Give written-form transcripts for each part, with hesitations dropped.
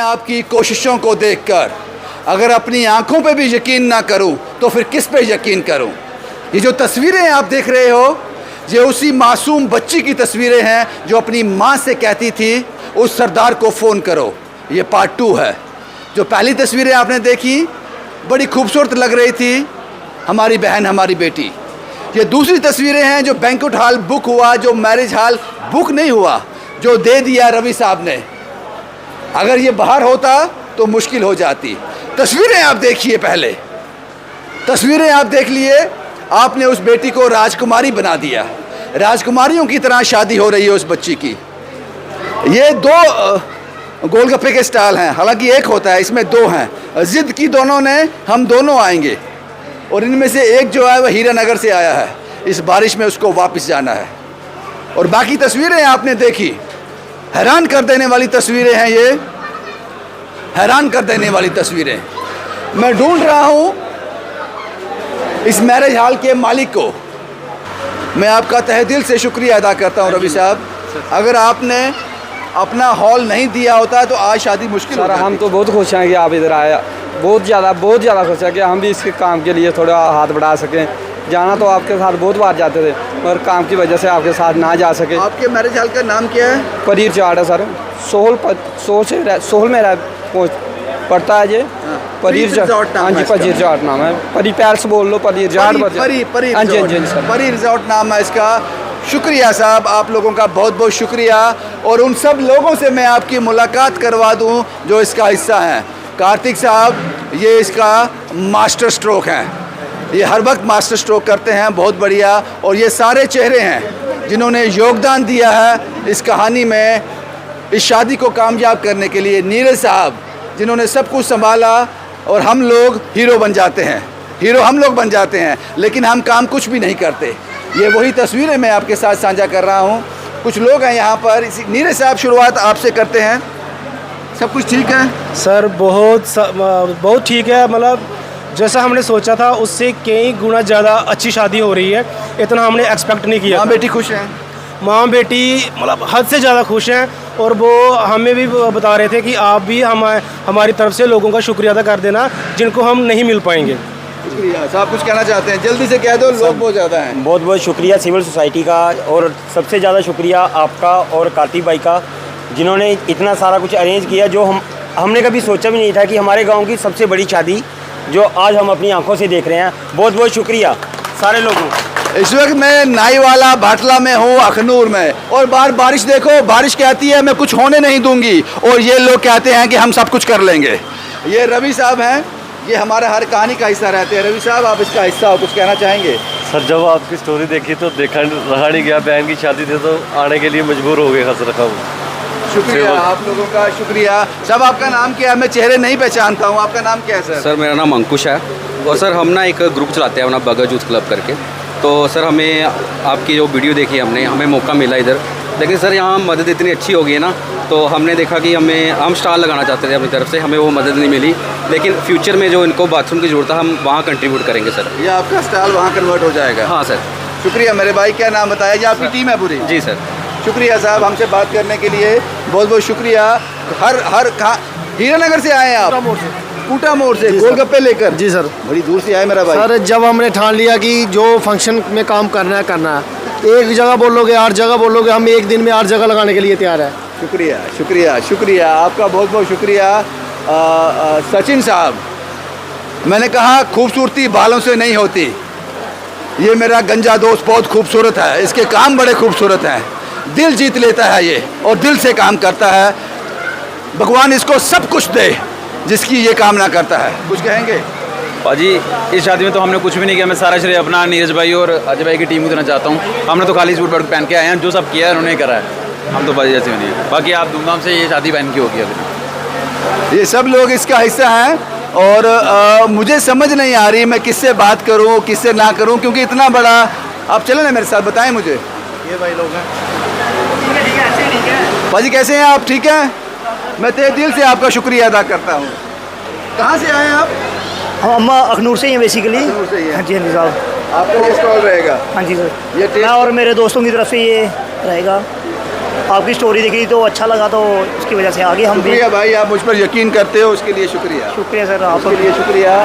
आपकी कोशिशों को देखकर। अगर अपनी आंखों पे भी यकीन ना करूं तो फिर किस पे यकीन करूं। ये जो तस्वीरें आप देख रहे हो, ये उसी मासूम बच्ची की तस्वीरें हैं जो अपनी माँ से कहती थी उस सरदार को फ़ोन करो। ये पार्ट 2 है। जो पहली तस्वीरें आपने देखी बड़ी खूबसूरत लग रही थी, हमारी बहन हमारी बेटी। ये दूसरी तस्वीरें हैं जो बैंक्वेट हॉल बुक हुआ, जो मैरिज हॉल बुक नहीं हुआ, जो दे दिया रवि साहब ने। अगर ये बाहर होता तो मुश्किल हो जाती। तस्वीरें आप देखिए, पहले तस्वीरें आप देख लिए। आपने उस बेटी को राजकुमारी बना दिया। राजकुमारियों की तरह शादी हो रही है उस बच्ची की। ये 2 गोलगप्पे के स्टॉल हैं, हालांकि एक होता है, इसमें 2 हैं। जिद की दोनों ने, हम दोनों आएंगे, और इनमें से एक जो है वह हीरानगर से आया है। इस बारिश में उसको वापस जाना है। और बाकी तस्वीरें आपने देखी, हैरान कर देने वाली तस्वीरें हैं ये, हैरान कर देने वाली तस्वीरें। मैं ढूंढ रहा हूँ इस मैरिज हॉल के मालिक को। मैं आपका तहे दिल से शुक्रिया अदा करता हूँ रवि साहब। अगर आपने अपना हॉल नहीं दिया होता तो आज शादी मुश्किल होती। हम तो बहुत खुश हैं कि आप इधर आए। बहुत ज़्यादा खुश हैं कि हम भी इसके काम के लिए थोड़ा हाथ बढ़ा सकें। जाना तो आपके साथ बहुत बार जाते थे, और काम की वजह से आपके साथ ना जा सके। आपके मैरिज हॉल का नाम क्या है? पनीर चाट है सर। सोहल में पड़ता है ये। पनीर चाट। हाँ जी, पनीर चाट नाम है। परी पैलेस बोल लो, पनीर चाट। परी हाँ जी सर, परी रिजॉर्ट नाम है इसका। शुक्रिया साहब, आप लोगों का बहुत बहुत शुक्रिया। और उन सब लोगों से मैं आपकी मुलाकात करवा दूं जो इसका हिस्सा हैं। कार्तिक साहब, ये इसका मास्टर स्ट्रोक हैं। ये हर वक्त मास्टर स्ट्रोक करते हैं, बहुत बढ़िया। और ये सारे चेहरे हैं जिन्होंने योगदान दिया है इस कहानी में, इस शादी को कामयाब करने के लिए। नीरज साहब जिन्होंने सब कुछ संभाला, और हम लोग हीरो बन जाते हैं, हीरो हम लोग बन जाते हैं, लेकिन हम काम कुछ भी नहीं करते। ये वही तस्वीरें मैं आपके साथ साझा कर रहा हूँ। कुछ लोग हैं यहाँ पर। नीरज साहब, शुरुआत आपसे करते हैं। सब कुछ ठीक है सर? बहुत ठीक है। मतलब जैसा हमने सोचा था उससे कई गुना ज़्यादा अच्छी शादी हो रही है। इतना हमने एक्सपेक्ट नहीं किया। माँ बेटी खुश हैं? माँ बेटी मतलब हद से ज़्यादा खुश हैं। और वो हमें भी बता रहे थे कि आप भी हमारी तरफ से लोगों का शुक्रिया अदा कर देना जिनको हम नहीं मिल पाएंगे। शुक्रिया साहब, कुछ कहना चाहते हैं? जल्दी से कह दो, लोग बहुत ज़्यादा हैं। बहुत बहुत शुक्रिया सिविल सोसाइटी का, और सबसे ज़्यादा शुक्रिया आपका और कार्तिक भाई का, जिन्होंने इतना सारा कुछ अरेंज किया जो हमने कभी सोचा भी नहीं था कि हमारे गांव की सबसे बड़ी शादी जो आज हम अपनी आंखों से देख रहे हैं। बहुत बहुत शुक्रिया सारे लोगों। इस वक्त मैं नाईवाला भाटला में हूँ, अखनूर में, और बारिश देखो। बारिश कहती है मैं कुछ होने नहीं दूंगी, और ये लोग कहते हैं कि हम सब कुछ कर लेंगे। ये रवि साहब हैं, ये हमारा हर कहानी का हिस्सा रहते हैं। रवि साहब, आप इसका हिस्सा हो, कुछ कहना चाहेंगे? सर, जब आपकी स्टोरी देखी तो देखा रहा नहीं गया। बहन की शादी थी तो आने के लिए मजबूर हो गए। हंस रखा हूँ। शुक्रिया आप लोगों का, शुक्रिया। सब आपका नाम क्या है? मैं चेहरे नहीं पहचानता हूँ, आपका नाम क्या है सर? सर, मेरा नाम अंकुश है, और सर हम ना एक ग्रुप चलाते हैं अपना बगर यूथ क्लब करके। तो सर हमें आपकी जो वीडियो देखी हमने, हमें मौका मिला इधर। लेकिन सर यहाँ मदद इतनी अच्छी हो गई है ना, तो हमने देखा कि हम स्टॉल लगाना चाहते थे अपनी तरफ से, हमें वो मदद नहीं मिली। लेकिन फ्यूचर में जो इनको बाथरूम की ज़रूरत है, हम वहाँ कंट्रीब्यूट करेंगे सर। ये आपका स्टॉल वहाँ कन्वर्ट हो जाएगा? हाँ सर। शुक्रिया मेरे भाई। क्या नाम बताया? ये आपकी टीम है पूरी? जी सर। शुक्रिया साहब, हमसे बात करने के लिए बहुत बहुत शुक्रिया। हीरानगर से आए हैं आप? कूटा मोड़ से गोलगप्पे लेकर? जी सर। बड़ी दूर से आए मेरा भाई। सर, जब हमने ठान लिया कि जो फंक्शन में काम करना है, एक जगह बोलोगे 8 जगह बोलोगे, हम एक दिन में 8 जगह लगाने के लिए तैयार है। शुक्रिया शुक्रिया शुक्रिया, आपका बहुत बहुत शुक्रिया। सचिन साहब, मैंने कहा खूबसूरती बालों से नहीं होती। ये मेरा गंजा दोस्त बहुत खूबसूरत है, इसके काम बड़े खूबसूरत हैं। दिल जीत लेता है ये, और दिल से काम करता है। भगवान इसको सब कुछ दे जिसकी ये कामना करता है। कुछ कहेंगे? पाजी, इस शादी में तो हमने कुछ भी नहीं किया। मैं सारा श्रेय अपना नीरज भाई और अजय भाई की टीम को देना चाहता हूँ। हमने तो खाली सूट पहन के आए हैं, जो सब किया है उन्होंने करा है। हम तो बाजी जैसे नहीं है। बाकी आप धूमधाम से ये शादी पहन की होगी अभी। ये सब लोग इसका हिस्सा हैं, और मुझे समझ नहीं आ रही मैं किससे बात करूं, किससे ना करूं, क्योंकि इतना बड़ा। आप चले ना मेरे साथ, बताएं मुझे। ये भाई लोग हैं। भाजी कैसे हैं आप? ठीक हैं? मैं तहे दिल से आपका शुक्रिया अदा करता हूँ। कहाँ से आए हैं आप? हम अखनूर से ही हैं बेसिकली। अखनूर से ही हैं? हाँ जी, हाँ जी साहब। आपका ये स्टॉल रहेगा? हाँ जी सर। ये मैं और मेरे दोस्तों की तरफ से ये रहेगा। आपकी स्टोरी देखी तो अच्छा लगा, तो उसकी वजह से आगे हम भी। शुक्रिया भाई, आप मुझ पर यकीन करते हो, उसके लिए शुक्रिया। शुक्रिया सर, आपका उसके लिए शुक्रिया।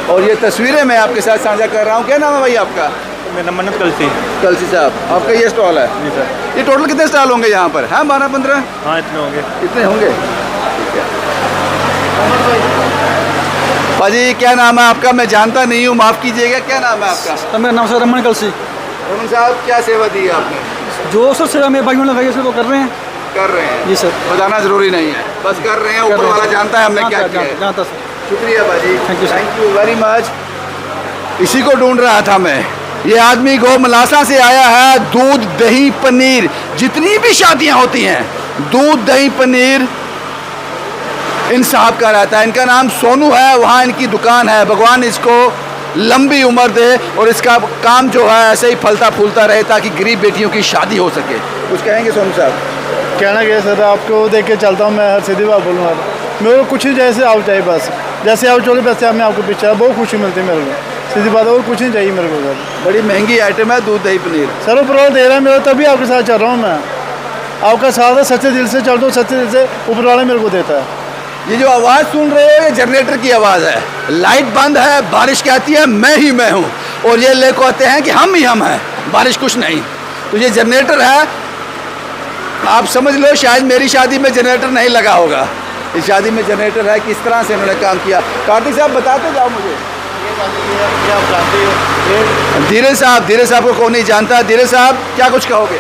और ये तस्वीरें मैं आपके साथ साझा कर रहा हूँ। क्या नाम है भाई आपका? मेरा नाम मन्नत कलसी। कलसी साहब, आपका ये स्टॉल है? जी सर। ये टोटल कितने स्टॉल होंगे यहाँ पर? हाँ 12-15? हाँ इतने होंगे। इतने होंगे। भाजी क्या नाम है आपका? मैं जानता नहीं हूँ, माफ़ कीजिएगा, क्या नाम है आपका? मेरा नाम सर रमन कलसी। रमन साहब, क्या सेवा दी है आपने? जो सर सेवा मेरे भाइयों ने लगाई है वो कर रहे हैं। कर रहे हैं जी सर। बताना जरूरी नहीं है, बस कर रहे हैं, ऊपर वाला जानता है हमने क्या किया है। जानता सर। शुक्रिया भाजी, Thank you, sir. Thank you very much. इसी को ढूंढ रहा था मैं। ये आदमी गौमलासा से आया है। दूध दही पनीर, जितनी भी शादियां होती हैं, दूध दही पनीर इन साहब का रहता है। इनका नाम सोनू है, वहाँ इनकी दुकान है। भगवान इसको लंबी उम्र दे और इसका काम जो है ऐसे ही फलता फूलता रहे ताकि गरीब बेटियों की शादी हो सके। कुछ कहेंगे सोनू साहब? कहना क्या सर, आपको देख के चलता हूँ मैं, हर सीधी बात बोलूँगा। मेरे को कुछ नहीं, जैसे आप चाहिए बस, जैसे आप चलो वैसे मैं आपको पीछे बहुत खुशी मिलती है मेरे को, सीधी बात है, और कुछ नहीं चाहिए मेरे को सर। बड़ी महंगी आइटम है दूध दही पनीर। सर ऊपर वाला दे रहा है मेरा, तभी आपके साथ चल रहा हूँ मैं। आपका साथ है, सच्चे दिल से चलता हूँ, सच्चे दिल से ऊपर वाला मेरे को देता है। ये जो आवाज़ सुन रहे हो ये जनरेटर की आवाज़ है। लाइट बंद है, बारिश कहती है मैं ही मैं हूँ, और ये लेको आते हैं कि हम ही हम हैं, बारिश कुछ नहीं। तो ये जनरेटर है, आप समझ लो शायद मेरी शादी में जनरेटर नहीं लगा होगा, इस शादी में जनरेटर है। किस तरह से इन्होंने काम किया, कार्तिक साहब बताते जाओ मुझे। धीरज साहब को कौन नहीं जानता? धीरज साहब क्या कुछ कहोगे?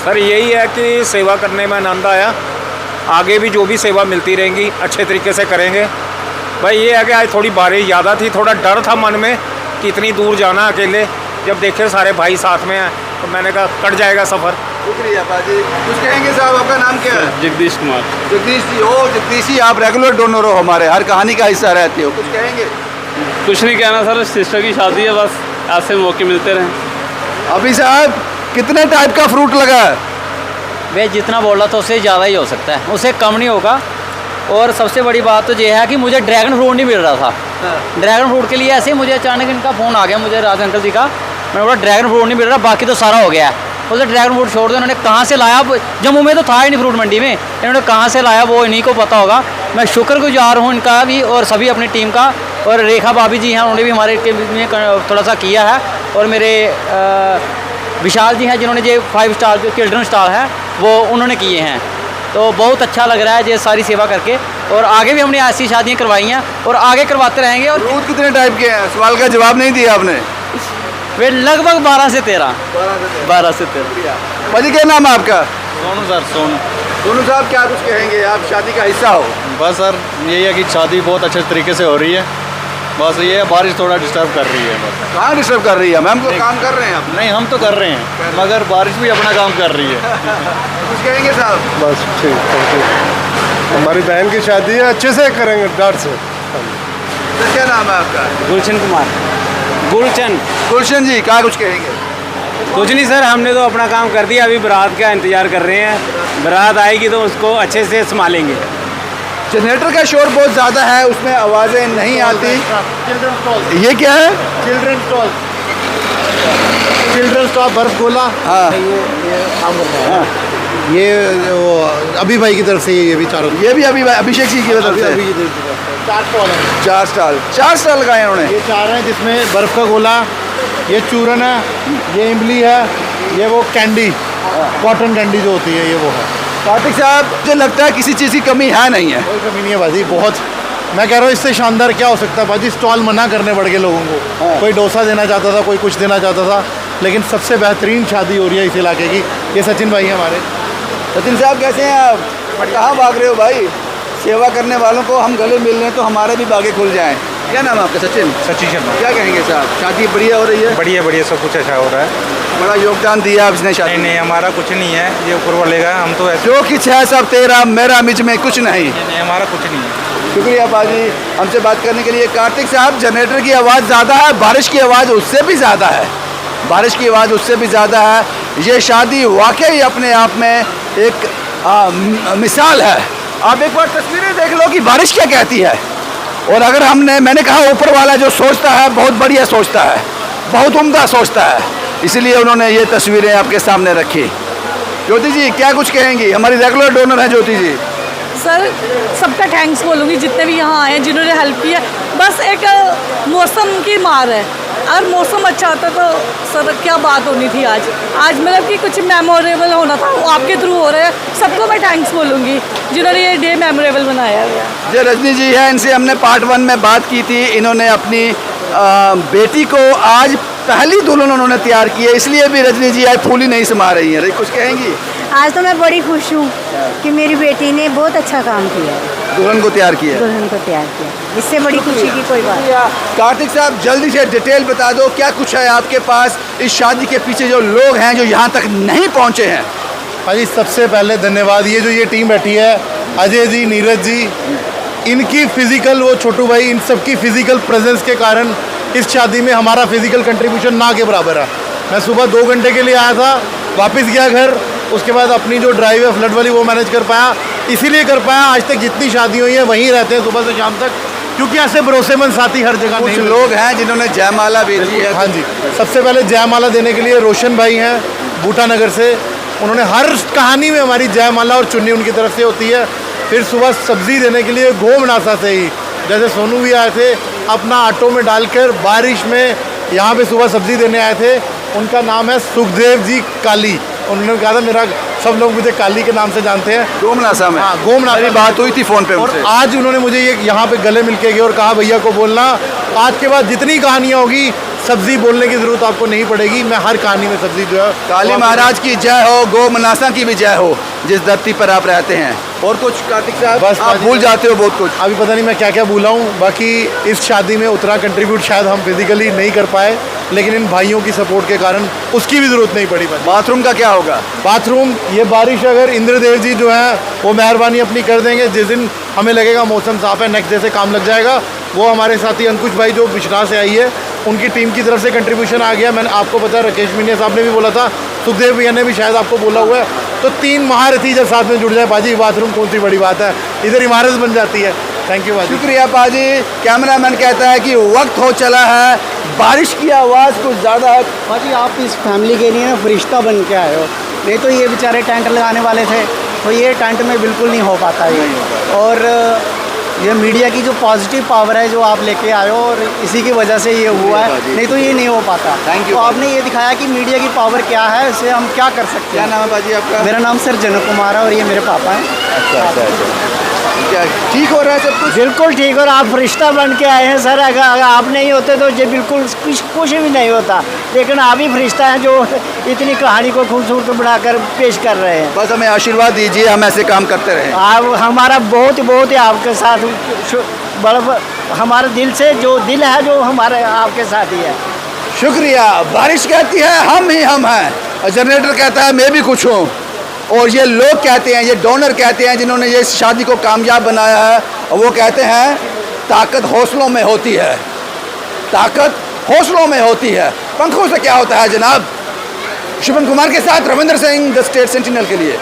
सर यही है कि सेवा करने में आनंद आया, आगे भी जो भी सेवा मिलती रहेंगी अच्छे तरीके से करेंगे। भाई ये है कि आज थोड़ी बारिश ज़्यादा थी, थोड़ा डर था मन में कि इतनी दूर जाना अकेले, जब देखे सारे भाई साथ में हैं तो मैंने कहा कट जाएगा सफ़र। शुक्रिया बाजी। कुछ कहेंगे साहब? आपका नाम क्या है? जगदीश कुमार। जगदीश जी हो। जगदीश जी आप रेगुलर डोनर हो, हमारे हर कहानी का हिस्सा रहते हो, कुछ कहेंगे? कुछ नहीं कहना सर, सिस्टर की शादी है, बस ऐसे मौके मिलते रहें। अभी साहब कितने टाइप का फ्रूट लगा है? वे जितना बोल रहा था उससे ज़्यादा ही हो सकता है, उससे कम नहीं होगा। और सबसे बड़ी बात तो ये है कि मुझे ड्रैगन फ्रूट नहीं मिल रहा था। ड्रैगन फ्रूट के लिए ऐसे ही मुझे अचानक इनका फ़ोन आ गया, मुझे राज अंकल जी का। मैंने बोला ड्रैगन फ्रूट नहीं मिल रहा, बाकी तो सारा हो गया है। बोले ड्रैगन फ्रूट छोड़ दो। इन्होंने कहाँ से लाया, जम्मू में तो था ही नहीं फ्रूट मंडी में, इन्होंने कहाँ से लाया वो इन्हीं को पता होगा। मैं शुक्रगुजार हूँ इनका भी और सभी अपनी टीम का। और रेखा भाभी जी हैं, उन्होंने भी हमारे टीम में थोड़ा सा किया है। और मेरे विशाल जी हैं जिन्होंने ये 5 स्टार जो चिल्ड्रन स्टार है वो उन्होंने किए हैं। तो बहुत अच्छा लग रहा है ये सारी सेवा करके, और आगे भी हमने ऐसी शादियाँ करवाई हैं और आगे करवाते रहेंगे। और फ्रूट कितने टाइप के हैं? सवाल का जवाब नहीं दिया आपने। वे लगभग 12 से 13। 12 से 13। भाजी क्या नाम है आपका? सोनू सर, सोनू। सोनू साहब क्या कुछ कहेंगे? आप शादी का हिस्सा हो। बस सर यही है कि शादी बहुत अच्छे तरीके से हो रही है, बस ये है बारिश थोड़ा डिस्टर्ब कर रही है। बस कहाँ डिस्टर्ब कर रही है? मैम तो काम कर रहे हैं आप। नहीं, हम तो कर रहे हैं, मगर बारिश भी अपना काम कर रही है। कुछ कहेंगे साहब? बस ठीक, हमारी बहन की शादी है, अच्छे से करेंगे, डर से। सर क्या नाम है आपका? गुलशन कुमार। गुलशन जी क्या कुछ कहेंगे? कुछ नहीं सर, हमने तो अपना काम कर दिया, अभी बारात का इंतज़ार कर रहे हैं। बारात आएगी तो उसको अच्छे से संभालेंगे। जनरेटर का शोर बहुत ज़्यादा है, उसमें आवाज़ें नहीं आती। ये क्या है? चिल्ड्रन स्टॉप बर्फ गोला। हाँ ये वो अभी भाई की तरफ से ये भी चारों, ये भी अभी अभिषेक जी की तरफ से 4 स्टॉल लगाए उन्होंने। ये 4 हैं जिसमें बर्फ का गोला, ये चूरन है, ये इमली है, ये वो कैंडी, कॉटन कैंडी जो होती है, ये वो है। कार्तिक साहब मुझे लगता है किसी चीज़ की कमी है नहीं है। कोई कमी नहीं है बाजी, बहुत। मैं कह रहा हूँ इससे शानदार क्या हो सकता है बाजी, स्टॉल मना करने पड़ गए लोगों को। कोई डोसा देना चाहता था, कोई कुछ देना चाहता था, लेकिन सबसे बेहतरीन शादी हो रही है इस इलाके की। ये सचिन भाई हैं हमारे। सचिन साहब कैसे हैं आप? कहाँ भाग रहे हो भाई? सेवा करने वालों को हम गले मिल रहे हैं तो हमारे भी बागे खुल जाएं। क्या नाम है आपका? सचिन शर्मा। क्या कहेंगे साहब? शादी बढ़िया हो रही है? बढ़िया सब कुछ अच्छा हो रहा है। बड़ा योगदान दिया आप इसने शादी में। नहीं हमारा कुछ नहीं है, ये ऊपर वाले का, हम तो ऐसे। जो कुछ है सब तेरा, मेरा मिज में कुछ नहीं। नहीं हमारा कुछ नहीं है। शुक्रिया बाजी हमसे बात करने के लिए। कार्तिक साहब जनरेटर की आवाज़ ज़्यादा है, बारिश की आवाज़ उससे भी ज़्यादा है, बारिश की आवाज़ उससे भी ज़्यादा है। ये शादी वाकई अपने आप में एक मिसाल है। आप एक बार तस्वीरें देख लो कि बारिश क्या कहती है। और अगर मैंने कहा ऊपर वाला जो सोचता है बहुत बढ़िया सोचता है, बहुत उम्दा सोचता है, इसलिए उन्होंने ये तस्वीरें आपके सामने रखी। ज्योति जी क्या कुछ कहेंगी? हमारी रेगुलर डोनर है ज्योति जी। सर सबका थैंक्स बोलूँगी जितने भी यहाँ आए हैं जिन्होंने हेल्प किया। बस एक मौसम की मार है, अगर मौसम अच्छा होता तो सर क्या बात होनी थी आज मतलब कि कुछ मेमोरेबल होना था, वो आपके थ्रू हो रहा है। सबको मैं थैंक्स बोलूँगी जिन्होंने ये डे मेमोरेबल बनाया है। जो रजनी जी है इनसे हमने पार्ट 1 में बात की थी, इन्होंने अपनी बेटी को आज पहली दुल्हन उन्होंने तैयार की है, इसलिए भी रजनी जी आज फूली नहीं समा रही हैं। कुछ कहेंगी? आज तो मैं बड़ी खुश हूँ कि मेरी बेटी ने बहुत अच्छा काम किया है, दुल्हन को तैयार किया। दुल्हन को तैयार किया, इससे बड़ी खुशी की कोई बात नहीं। कार्तिक साहब जल्दी से डिटेल बता दो, क्या कुछ है आपके पास इस शादी के पीछे, जो लोग हैं जो यहाँ तक नहीं पहुँचे हैं? भाई सबसे पहले धन्यवाद, ये जो ये टीम बैठी है, अजय जी, नीरज जी, इनकी फिजिकल, वो छोटू भाई, इन सबकी फिजिकल प्रेजेंस के कारण इस शादी में हमारा फिजिकल कंट्रीब्यूशन ना के बराबर है। मैं सुबह 2 घंटे के लिए आया था, वापस गया घर, उसके बाद अपनी जो ड्राइव है फ्लड वाली वो मैनेज कर पाया, इसीलिए कर पाया। आज तक जितनी शादी हुई है वहीं रहते हैं सुबह से शाम तक, क्योंकि ऐसे भरोसेमंद साथी हर जगह कुछ नहीं लोग हैं जिन्होंने जयमाला भेजी है। हाँ जी, सबसे पहले जयमाला देने के लिए रोशन भाई हैं बूटा नगर से, उन्होंने हर कहानी में हमारी जयमाला और चुन्नी उनकी तरफ से होती है। फिर सुबह सब्जी देने के लिए गोमनासा से ही, जैसे सोनू भी आए थे अपना ऑटो में डालकर बारिश में यहाँ पे सुबह सब्जी देने आए थे। उनका नाम है सुखदेव जी काली, उन्होंने कहा था मेरा, सब लोग मुझे काली के नाम से जानते हैं। गोमनासा में? हाँ, गोमनासा बात हुई थी फ़ोन पे और उनसे। आज उन्होंने मुझे ये यहाँ पे गले मिल के गए और कहा भैया को बोलना आज के बाद जितनी कहानियाँ होगी सब्जी बोलने की जरूरत आपको नहीं पड़ेगी, मैं हर कहानी में सब्जी जो है। काली महाराज की जय हो, गो मनासा की भी जय हो, जिस धरती पर आप रहते हैं। और कुछ कार्तिक साहब? बस आप भूल जाते हो बहुत कुछ। अभी पता नहीं मैं क्या क्या भूला हूँ। बाकी इस शादी में उतना कंट्रीब्यूट शायद हम फिजिकली नहीं कर पाए, लेकिन इन भाइयों की सपोर्ट के कारण उसकी भी जरूरत नहीं पड़ी। बाथरूम का क्या होगा? बाथरूम ये बारिश अगर इंद्रदेव जी जो है वो मेहरबानी अपनी कर देंगे, जिस दिन हमें लगेगा मौसम साफ है, नेक्स्ट डे से काम लग जाएगा। वो हमारे साथी अंकुश भाई जो बिशनाह से आई है, उनकी टीम की तरफ से कंट्रीब्यूशन आ गया। मैंने आपको पता, राकेश मीनिया साहब ने भी बोला था, सुखदेव भैया ने भी शायद आपको बोला हुआ है। तो 3 महारथी जब साथ में जुड़ जाए पाजी, बाथरूम कौन सी बड़ी बात है, इधर इमारत बन जाती है। थैंक यू पाजी। शुक्रिया पाजी। कैमरामैन कहता है कि वक्त हो चला है, बारिश की आवाज़ कुछ ज़्यादा है। पाजी आप इस फैमिली के लिए ना फरिश्ता बन के आए हो, नहीं तो ये बेचारे टेंट लगाने वाले थे, तो ये टेंट में बिल्कुल नहीं हो पाता है। और ये मीडिया की जो पॉजिटिव पावर है जो आप लेके आए हो, और इसी की वजह से ये हुआ है, नहीं तो ये नहीं हो पाता। Thank you. तो आपने ये दिखाया कि मीडिया की पावर क्या है, इससे हम क्या कर सकते हैं। क्या नाम है बाजी आपका? मेरा नाम सर जनक कुमार है और ये मेरे पापा हैं। अच्छा। क्या ठीक हो रहा है सब कुछ? बिल्कुल ठीक, और आप फरिश्ता बन के आए हैं सर। अगर आप नहीं होते तो ये बिल्कुल कुछ भी नहीं होता, लेकिन आप ही फरिश्ता हैं जो इतनी कहानी को खूबसूरत बनाकर पेश कर रहे हैं। बस हमें आशीर्वाद दीजिए, हम ऐसे काम करते रहें। आप हमारा बहुत ही आपके साथ बड़ा, हमारे दिल से जो दिल है जो हमारे आपके साथ ही है। शुक्रिया। बारिश कहती है हम ही हम हैं, और जनरेटर कहता है मैं भी कुछ हूँ, और ये लोग कहते हैं, ये डोनर कहते हैं जिन्होंने ये शादी को कामयाब बनाया है, और वो कहते हैं ताकत हौसलों में होती है, ताकत हौसलों में होती है, पंखों से क्या होता है जनाब। शुभम कुमार के साथ Ravindra Singh, the state sentinel के लिए।